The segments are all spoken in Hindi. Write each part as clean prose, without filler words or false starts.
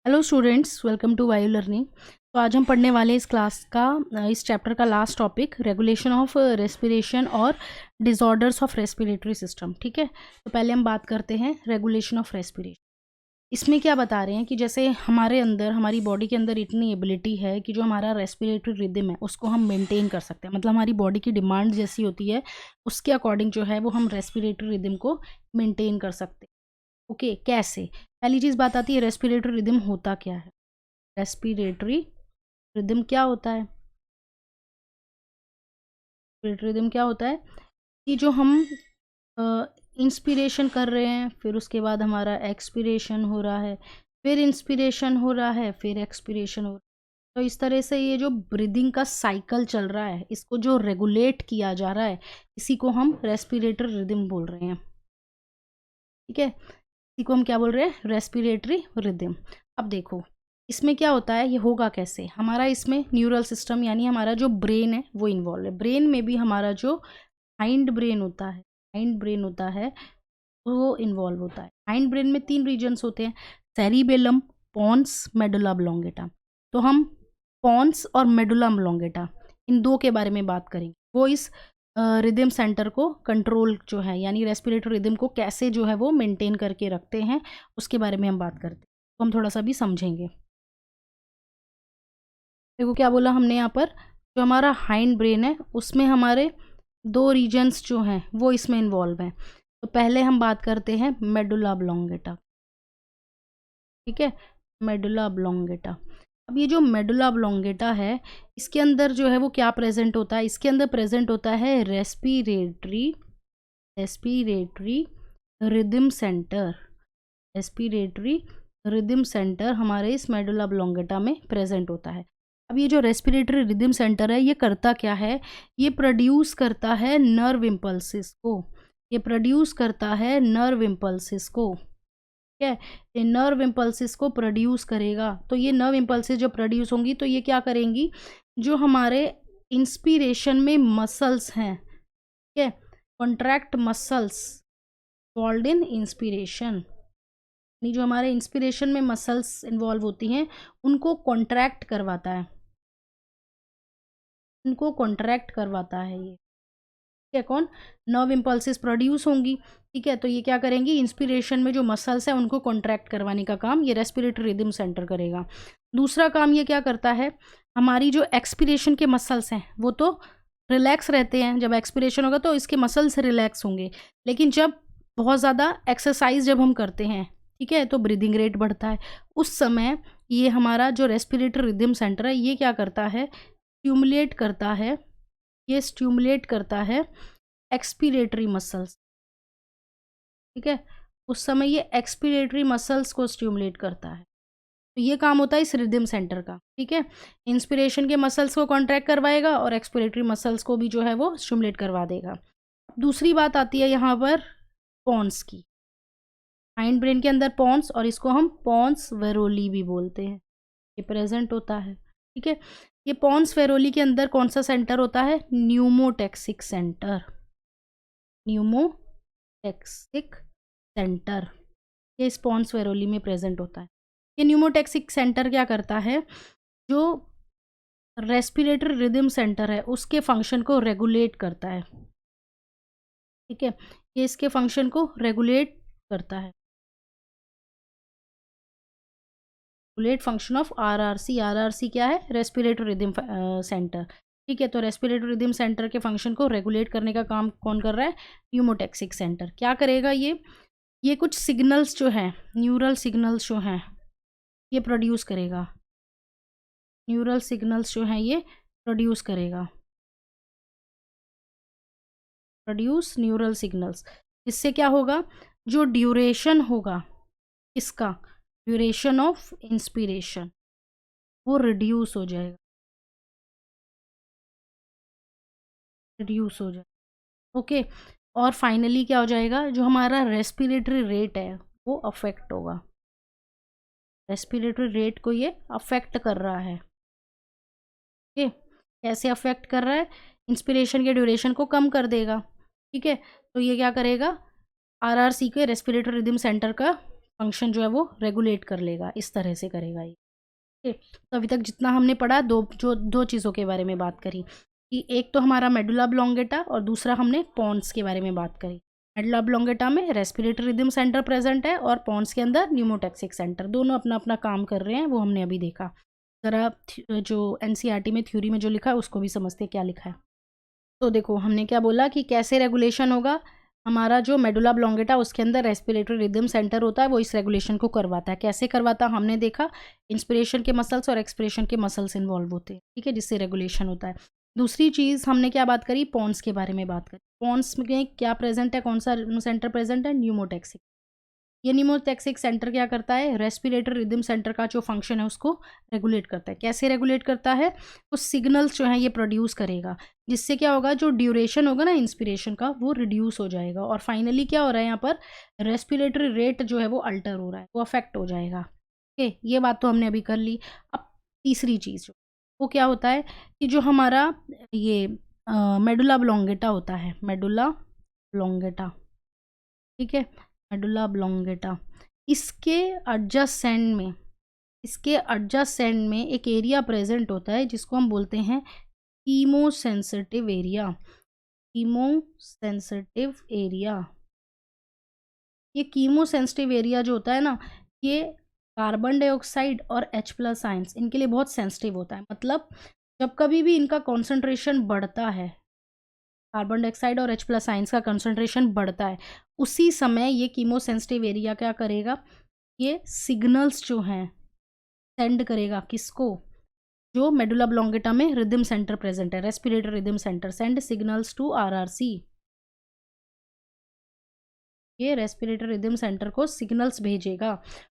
हेलो स्टूडेंट्स, वेलकम टू वायु लर्निंग। तो आज हम पढ़ने वाले इस क्लास का इस चैप्टर का last topic regulation of respiration और डिसऑर्डर्स ऑफ रेस्पिरेटरी सिस्टम। ठीक है, तो पहले हम बात करते हैं रेगुलेशन ऑफ रेस्पिरेशन। इसमें क्या बता रहे हैं कि जैसे हमारे अंदर, हमारी बॉडी के अंदर इतनी एबिलिटी है कि जो हमारा रेस्पिरेटरी रिदम है उसको हम मेंटेन कर सकते हैं। मतलब हमारी बॉडी की डिमांड जैसी होती है उसके अकॉर्डिंग जो है वो हम रेस्पिरेटरी रिदम को मेंटेन कर सकते हैं। ओके, कैसे? पहली चीज़ बात आती है रेस्पिरेटरी रिदम होता क्या है। रेस्पिरेटरी रिदम क्या होता है? रेस्पिरेटरी रिदम क्या होता है कि जो हम इंस्पिरेशन कर रहे हैं, फिर उसके बाद हमारा एक्सपिरेशन हो रहा है, फिर इंस्पिरेशन हो रहा है, फिर एक्सपिरेशन हो रहा है। तो इस तरह से ये जो ब्रीदिंग का साइकिल चल रहा है, इसको जो रेगुलेट किया जा रहा है, इसी को हम रेस्पिरेटरी रिदम बोल रहे हैं। ठीक है, इसी को हम क्या बोल रहे हैं? Respiratory rhythm. अब देखो इसमें क्या होता है, ये होगा कैसे। हमारा इसमें न्यूरल सिस्टम यानी हमारा जो ब्रेन है वो इन्वॉल्व है। ब्रेन में भी हमारा जो हाइंड ब्रेन होता है वो इन्वॉल्व होता है। हाइंड ब्रेन में 3 रीजन्स होते हैं, सेरिबेलम, पोन्स, मेडुला ऑब्लोंगेटा। तो हम पोन्स और मेडुला ऑब्लोंगेटा इन दो के बारे में बात करेंगे। वो इस रिदम सेंटर को कंट्रोल जो है यानी रेस्पिरेटरी रिदम को कैसे जो है वो मेंटेन करके रखते हैं उसके बारे में हम बात करते हैं। तो हम थोड़ा सा भी समझेंगे। देखो क्या बोला हमने यहाँ पर, जो हमारा हाइंड ब्रेन है उसमें हमारे 2 रीजन्स जो हैं वो इसमें इन्वॉल्व हैं। तो पहले हम बात करते हैं मेडुला ऑब्लोंगेटा। ठीक है, मेडुला ऑब्लोंगेटा। अब ये जो मेडुला ऑब्लोंगेटा है इसके अंदर जो है वो क्या प्रेजेंट होता है? इसके अंदर प्रेजेंट होता है respiratory rhythm centre. Respiratory rhythm centre हमारे इस मेडुला ऑब्लोंगेटा में प्रेजेंट होता है। अब ये जो रेस्पिरेटरी रिदम सेंटर है ये करता क्या है? ये प्रोड्यूस करता है नर्व इम्पल्सिस को। ये प्रोड्यूस करता है नर्व इम्पल्सिस को। ठीक है, ये नर्व इम्पल्सिस को प्रोड्यूस करेगा। तो ये नर्व इम्पल्सिस जो प्रोड्यूस होंगी तो ये क्या करेंगी, जो हमारे इंस्पिरेशन में मसल्स हैं, ठीक है, contract muscles involve in inspiration, यानी जो हमारे इंस्पिरेशन में मसल्स इन्वॉल्व होती हैं उनको कॉन्ट्रैक्ट करवाता है, उनको कॉन्ट्रैक्ट करवाता है ये। ठीक है, कौन? नर्व इम्पल्सिस प्रोड्यूस होंगी। ठीक है, तो ये क्या करेंगी, इंस्पिरेशन में जो मसल्स है उनको कॉन्ट्रैक्ट करवाने का काम ये रेस्पिरेटरी रिदम सेंटर करेगा। दूसरा काम ये क्या करता है, हमारी जो एक्सपिरेशन के मसल्स हैं वो तो रिलैक्स रहते हैं। जब एक्सपिरेशन होगा तो इसके मसल्स रिलैक्स होंगे, लेकिन जब बहुत ज़्यादा एक्सरसाइज जब हम करते हैं, ठीक है, तो ब्रीदिंग रेट बढ़ता है। उस समय ये हमारा जो रेस्पिरेटरी रिदम सेंटर है ये क्या करता है, स्टिमुलेट करता है, ये स्टिमुलेट करता है एक्सपिरेटरी मसल्स। ठीक है, उस समय ये एक्सपिरेटरी मसल्स को स्टिमुलेट करता है। तो ये काम होता है इस रिदम सेंटर का। ठीक है, इंस्पिरेशन के मसल्स को कॉन्ट्रैक्ट करवाएगा और एक्सपिरेटरी मसल्स को भी जो है वो स्टिमुलेट करवा देगा। दूसरी बात आती है यहाँ पर पोन्स की। हाइंड ब्रेन के अंदर पोन्स, और इसको हम पोन्स वेरोली भी बोलते हैं, ये प्रेजेंट होता है। ठीक है, ये पोन्स वेरोली के अंदर कौन सा सेंटर होता है? Pneumotaxic centre. न्यूमोटैक्सिक सेंटर ये पोन्स वेरोली में प्रेजेंट होता है। ये न्यूमोटैक्सिक सेंटर क्या करता है, जो रेस्पिरेटरी रिदम सेंटर है उसके फंक्शन को रेगुलेट करता है। ठीक है, ये इसके फंक्शन को रेगुलेट करता है। Regulate function of RRC. RRC क्या है? Respiratory rhythm centre. ठीक है, तो रेस्पिरेटरी रिदम सेंटर के फंक्शन को रेगुलेट करने का काम कौन कर रहा है? Pneumotaxic centre. क्या करेगा ये कुछ सिग्नल्स जो हैं, न्यूरल सिग्नल्स जो हैं ये प्रोड्यूस करेगा। न्यूरल सिग्नल्स जो हैं ये प्रोड्यूस करेगा, प्रोड्यूस न्यूरल सिग्नल्स। इससे क्या होगा, जो ड्यूरेशन होगा इसका, ड्यूरेशन ऑफ इंस्पिरेशन वो रिड्यूस हो जाएगा, रिड्यूस हो जाएगा। ओके, और फाइनली क्या हो जाएगा, जो हमारा रेस्पिरेटरी रेट है वो अफेक्ट होगा। रेस्पिरेटरी रेट को ये अफेक्ट कर रहा है। ओके, कैसे अफेक्ट कर रहा है? इंस्पिरेशन के ड्यूरेशन को कम कर देगा। ठीक है, तो ये क्या करेगा, आरआरसी के रेस्पिरेटरी रिदम सेंटर का फंक्शन जो है वो रेगुलेट कर लेगा, इस तरह से करेगा ये। ठीक है, तो अभी तक जितना हमने पढ़ा, दो चीज़ों के बारे में बात करी कि एक तो हमारा मेडुला ऑब्लोंगेटा और दूसरा हमने पॉन्स के बारे में बात करी। मेडुला ऑब्लोंगेटा में रेस्पिरेटरी रिदम सेंटर प्रेजेंट है और पॉन्स के अंदर न्यूमोटैक्सिक सेंटर, दोनों अपना अपना काम कर रहे हैं, वो हमने अभी देखा। ज़रा जो एनसीईआरटी में थ्योरी में जो लिखा है उसको भी समझते हैं क्या लिखा है। तो देखो हमने क्या बोला कि कैसे रेगुलेशन होगा, हमारा जो मेडुला ऑब्लोंगेटा उसके अंदर रेस्पिरेटरी रिदम सेंटर होता है, वो इस रेगुलेशन को करवाता है। कैसे करवाता है हमने देखा, इंस्पिरेशन के मसल्स और एक्सपिरेशन के मसल्स इन्वॉल्व होते हैं, ठीक है, जिससे रेगुलेशन होता है। दूसरी चीज़ हमने क्या बात करी, पॉन्स के बारे में बात करी। पॉन्स में क्या प्रेजेंट है, कौन सा सेंटर प्रेजेंट है, न्यूमोटैक्सिक। ये न्यूमोटैक्सिक सेंटर क्या करता है, रेस्पिरेटरी रिदम सेंटर का जो फंक्शन है उसको रेगुलेट करता है। कैसे रेगुलेट करता है, कुछ सिग्नल्स जो है ये प्रोड्यूस करेगा, जिससे क्या होगा, जो ड्यूरेशन होगा ना इंस्पिरेशन का वो रिड्यूस हो जाएगा, और फाइनली क्या हो रहा है यहाँ पर, रेस्पिरेटरी रेट जो है वो अल्टर हो रहा है, वो अफेक्ट हो जाएगा। ओके, ये बात तो हमने अभी कर ली। अब तीसरी चीज़ जो वो क्या होता है कि जो हमारा ये मेडुला ऑब्लोंगेटा होता है, मेडुला ऑब्लोंगेटा, ठीक है, मेडुला ऑब्लोंगेटा, इसके एडजेसेंट में एक एरिया प्रेजेंट होता है जिसको हम बोलते हैं कीमोसेंसिटिव एरिया। कीमोसेंसिटिव एरिया, ये कीमोसेंसिटिव एरिया जो होता है ना, ये कार्बन डाइऑक्साइड और H+ आयंस इनके लिए बहुत सेंसिटिव होता है। मतलब जब कभी भी इनका कॉन्सेंट्रेशन बढ़ता है, कार्बन डाइऑक्साइड और H+ आयंस का कंसंट्रेशन बढ़ता है, उसी समय ये कीमोसेंसिटिव एरिया क्या करेगा, ये सिग्नल्स जो हैं सेंड करेगा, किसको, जो मेडुला ऑब्लोंगेटा में रिदम सेंटर प्रेजेंट है, respiratory rhythm centre, send signals to RRC। ये रेस्पिरेटरी रिदम सेंटर को सिग्नल्स भेजेगा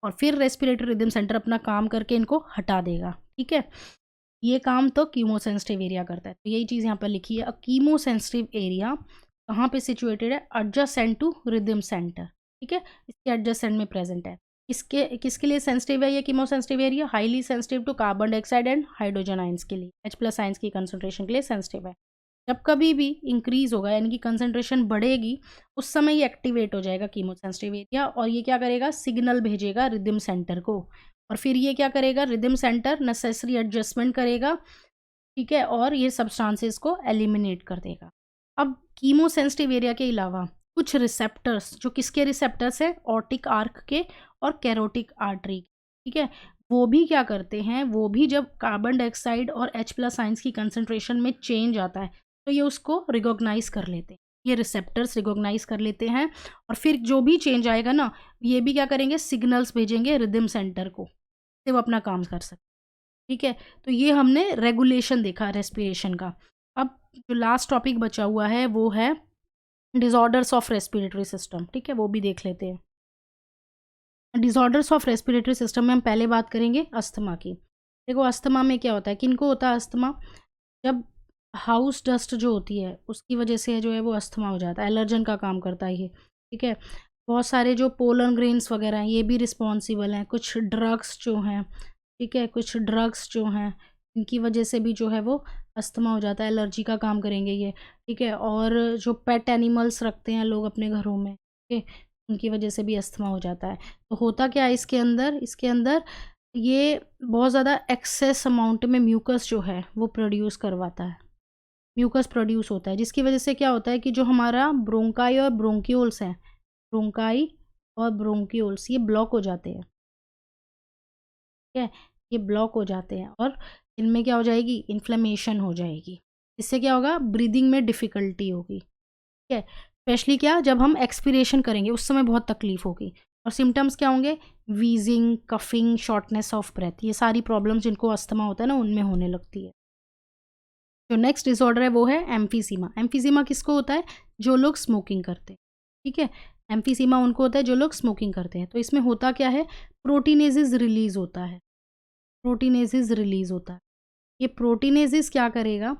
और फिर रेस्पिरेटरी रिदम सेंटर अपना काम करके इनको हटा देगा। ठीक है, ये काम तो कीमोसेंसिटिव एरिया करता है। तो यही चीज़ यहाँ पर लिखी है, कीमोसेंसिटिव एरिया कहाँ पे सिचुएटेड है, एडजेसेंट टू रिदम सेंटर। ठीक है, इसके एडजेसेंट में प्रेजेंट है। किसके लिए सेंसिटिव है ये chemosensitive area, highly sensitive to carbon dioxide and hydrogen ions के लिए, H+ आयंस की कंसंट्रेशन के लिए सेंसिटिव है। जब कभी भी इंक्रीज होगा यानी कि कंसंट्रेशन बढ़ेगी, उस समय ये एक्टिवेट हो जाएगा कीमोसेंसिटिव एरिया, और ये क्या करेगा, सिग्नल भेजेगा रिदम सेंटर को, और फिर ये क्या करेगा, रिदम सेंटर नेसेसरी एडजस्टमेंट करेगा, ठीक है, और ये सब्सटेंसेस को एलिमिनेट कर देगा। अब कीमोसेंसिटिव एरिया के अलावा कुछ रिसेप्टर्स, जो किसके रिसेप्टर्स है, ऑप्टिक आर्क के और कैरोटिक आर्टरी, ठीक है, वो भी क्या करते हैं, वो भी जब कार्बन डाइऑक्साइड और H+ आयंस की कंसंट्रेशन में चेंज आता है तो ये उसको रिकॉग्नाइज कर लेते हैं, ये रिसेप्टर्स रिकॉग्नाइज कर लेते हैं, और फिर जो भी चेंज आएगा ना, ये भी क्या करेंगे, सिग्नल्स भेजेंगे रिदम सेंटर को, से वो अपना काम कर सकते। ठीक है, तो ये हमने रेगुलेशन देखा रेस्पिरेशन का। अब जो लास्ट टॉपिक बचा हुआ है वो है डिसऑर्डर्स ऑफ रेस्पिरेटरी सिस्टम। ठीक है, वो भी देख लेते हैं। डिसऑर्डर्स ऑफ रेस्पिरेटरी सिस्टम में हम पहले बात करेंगे अस्थमा की। देखो अस्थमा में क्या होता है, किनको होता है अस्थमा, जब हाउस डस्ट जो होती है उसकी वजह से जो है वो अस्थमा हो जाता है, एलर्जन का काम करता है ये। ठीक है, बहुत सारे जो पोलन ग्रेन्स वगैरह हैं ये भी रिस्पॉन्सिबल हैं, कुछ ड्रग्स जो हैं, ठीक है, कुछ ड्रग्स जो हैं इनकी वजह से भी जो है वो अस्थमा हो जाता है, एलर्जी का काम करेंगे ये। ठीक है, और जो पेट एनिमल्स रखते हैं लोग अपने घरों में, ठीक है, उनकी वजह से भी अस्थमा हो जाता है। तो होता क्या है इसके अंदर ये बहुत ज़्यादा एक्सेस अमाउंट में म्यूकस जो है वो प्रोड्यूस करवाता है, म्यूकस प्रोड्यूस होता है, जिसकी वजह से क्या होता है कि जो हमारा ब्रोंकाई और ब्रोंक्यूल्स हैं, ब्रोंकाई और ब्रोंक्यूल्स ये ब्लॉक हो जाते हैं। ठीक है, ये ब्लॉक हो जाते हैं और इनमें क्या हो जाएगी, इन्फ्लेमेशन हो जाएगी, इससे क्या होगा, ब्रीदिंग में डिफ़िकल्टी होगी। ठीक है, स्पेशली क्या, जब हम एक्सपीरेशन करेंगे उस समय बहुत तकलीफ होगी, और सिम्टम्स क्या होंगे, wheezing, coughing, shortness of breath, ये सारी प्रॉब्लम्स जिनको अस्थमा होता है ना उनमें होने लगती है। जो नेक्स्ट डिसऑर्डर है वो है एम्फीसीमा। एम्फीसीमा किसको होता है, जो लोग स्मोकिंग करते हैं। ठीक है, एम्फीसीमा उनको होता है जो लोग स्मोकिंग करते हैं। तो इसमें होता क्या है, प्रोटीनेसिस रिलीज होता है, प्रोटीनेसिस रिलीज होता है। ये प्रोटीनेसिस क्या करेगा,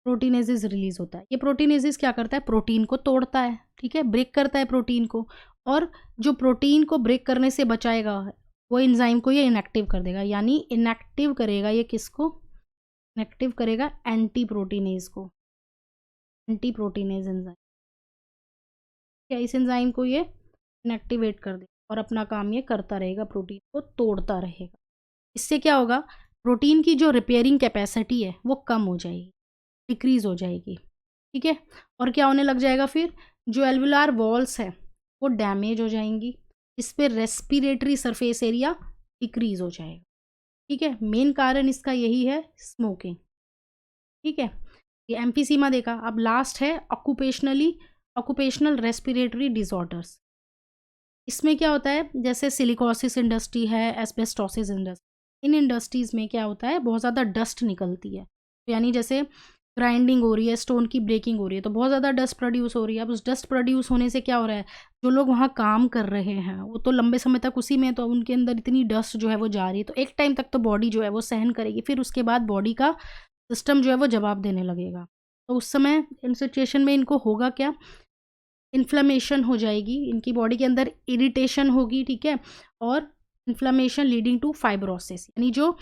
प्रोटीनेसिस रिलीज होता है, ये प्रोटीनेसिस क्या करता है, प्रोटीन को तोड़ता है, ठीक है, ब्रेक करता है प्रोटीन को, और जो प्रोटीन को ब्रेक करने से बचाएगा वो एंजाइम को ये इनएक्टिव कर देगा, यानी इनएक्टिव करेगा ये किसको, इनएक्टिव करेगा एंटी प्रोटीनेज को, एंटी प्रोटीनेज एंजाइम। क्या, इस एंजाइम को ये इनएक्टिवेट कर देगा। और अपना काम ये करता रहेगा, प्रोटीन को तोड़ता रहेगा। इससे क्या होगा, प्रोटीन की जो रिपेयरिंग कैपेसिटी है वो कम हो जाएगी, डिक्रीज़ हो जाएगी, ठीक है। और क्या होने लग जाएगा, फिर जो एल्वुलार वॉल्स है वो डैमेज हो जाएंगी, इस पर रेस्पिरेटरी सरफेस एरिया डिक्रीज़ हो जाएगा, ठीक है। मेन कारण इसका यही है, स्मोकिंग, ठीक है। ये एम्फीसीमा देखा। अब लास्ट है ऑक्यूपेशनल रेस्पिरेटरी डिसऑर्डर्स। इसमें क्या होता है, जैसे सिलिकॉसिस इंडस्ट्री है, एस्बेस्टोसिस इंडस्ट्री, इन इंडस्ट्रीज़ में क्या होता है, बहुत ज़्यादा डस्ट निकलती है। तो यानी जैसे ग्राइंडिंग हो रही है, स्टोन की ब्रेकिंग हो रही है, तो बहुत ज़्यादा डस्ट प्रोड्यूस हो रही है। अब उस डस्ट प्रोड्यूस होने से क्या हो रहा है, जो लोग वहाँ काम कर रहे हैं वो तो लंबे समय तक उसी में, तो उनके अंदर इतनी डस्ट जो है वो जा रही है, तो एक टाइम तक तो बॉडी जो है वो सहन करेगी, फिर उसके बाद बॉडी का सिस्टम जो है वो जवाब देने लगेगा। तो उस समय इन सिचुएशन में इनको होगा क्या, इन्फ्लेमेशन हो जाएगी, इनकी बॉडी के अंदर इरिटेशन होगी, ठीक है। और इन्फ्लेमेशन लीडिंग टू फाइब्रोसिस, यानी जो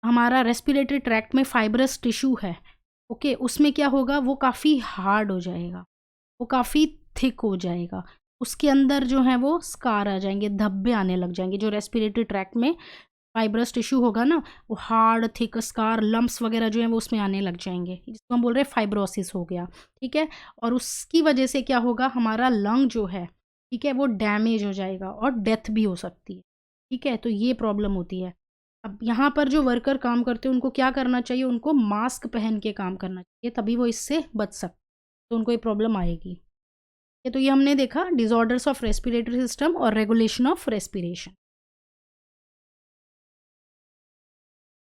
हमारा रेस्पिरेटरी ट्रैक्ट में फाइब्रस टिश्यू है, ओके, उसमें क्या होगा, वो काफ़ी हार्ड हो जाएगा, वो काफ़ी थिक हो जाएगा, उसके अंदर जो है वो स्कार आ जाएंगे, धब्बे आने लग जाएंगे। जो रेस्पिरेटरी ट्रैक्ट में फाइब्रस टिश्यू होगा ना, वो हार्ड थिक स्कार लम्प्स वगैरह जो है वो उसमें आने लग जाएंगे, जिसको हम बोल रहे हैं फाइब्रोसिस हो गया, ठीक है। और उसकी वजह से क्या होगा, हमारा लंग जो है, ठीक है, वो डैमेज हो जाएगा और डेथ भी हो सकती है, ठीक है। तो ये प्रॉब्लम होती है। अब यहाँ पर जो वर्कर काम करते हैं उनको क्या करना चाहिए, उनको मास्क पहन के काम करना चाहिए, तभी वो इससे बच सकते, तो उनको ये प्रॉब्लम आएगी। तो ये हमने देखा डिसऑर्डर्स ऑफ रेस्पिरेटरी सिस्टम और रेगुलेशन ऑफ रेस्पिरेशन।